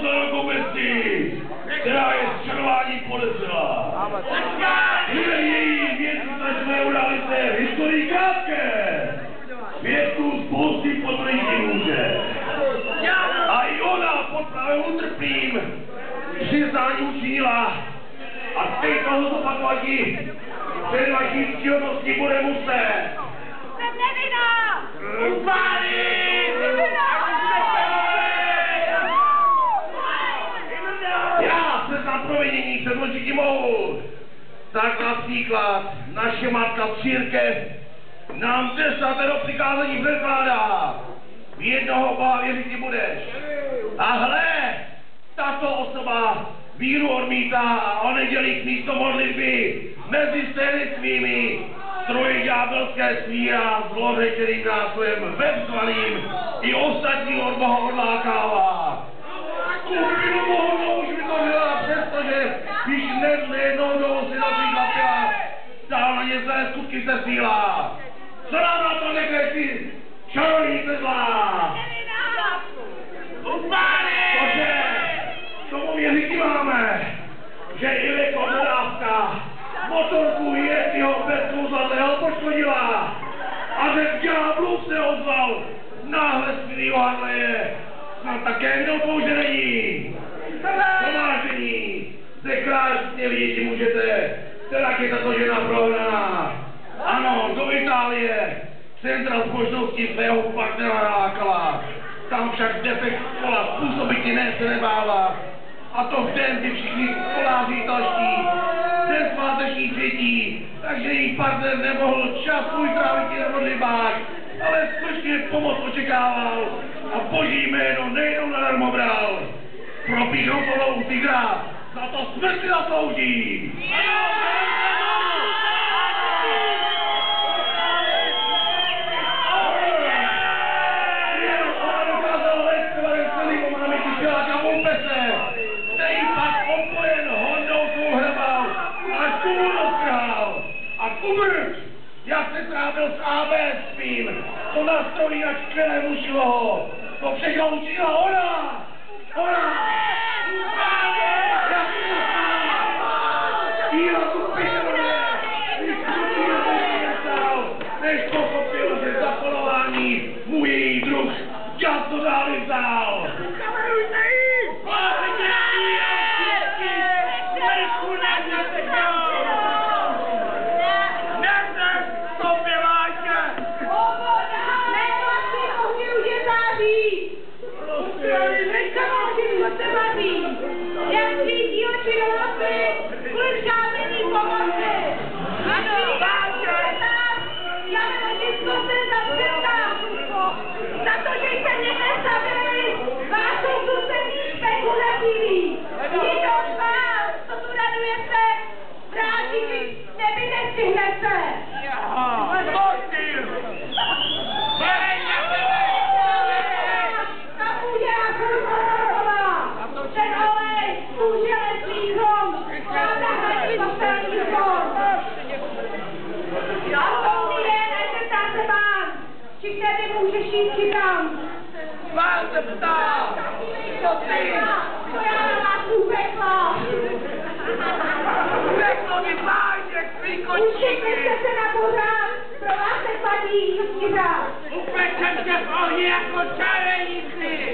velkou bestii, která je zčarování podezřelá. Lidé její věci značné událice v historii krátké. Svědků spousty potvrdit může. A i ona pod právem utrpím přiznání učinila. A teď toho zopakovat jí před vaší ctihodností bude muset. Jsem nevinná! Upálit! Já se za provinění předložit ti mohu. Tak například naše matka církev nám 10. přikázání předkládá. V jednoho Boha věřit ti budeš. A hle, tato osoba víru odmítá a o nedělích místo modlitby mezi stejny svými stroje ďábelské svíra zlořečeným nástrojem webzvaným i ostatní od Boha odlákává. Kupinu mohodnou už vytvořila, přestože když nejednou do si například dál na ně zlé skutky se sílá. Co nám na to nekrecí? Čarodějnice zlá! Protože tomu věřití máme, že Ilek Odrávka motorku Jiřího Petru Zlatého poškodila a že v ďáblu se ozval náhle svilýho Harleje. Snad také kdo pouze není. Pomážení se krásně vidět můžete, teda je tato žena prohraná. Ano, do Itálie centra zbožnosti svého partnera nalákala. Tam však defekt kola způsobiti se nebála. A to v den, kdy všichni koláři italští den sváteční třetí, takže její partner nemohl čas svůj trávit na modlitbách, ale skutečně pomoc očekával a boží jméno nejenom nadarmo bral. Pro píchrotovou tygra za to smrt zaslouží. Jak se trávil s AB svým, to nastrojí na čtverému šloho. To všechno učinila ona! Ona! Díla tu pěkně! Než pochopil, že zapolování mu její druh často dáli vzal. Kamerujte jí! Pán se ptá, co ty? Co já na vás upekla? Upeklo mi páně, svý kočíky. Ušikněte se na pořád, pro vás se padí jistí řád. Upečem se v ohni jako čarodějnici.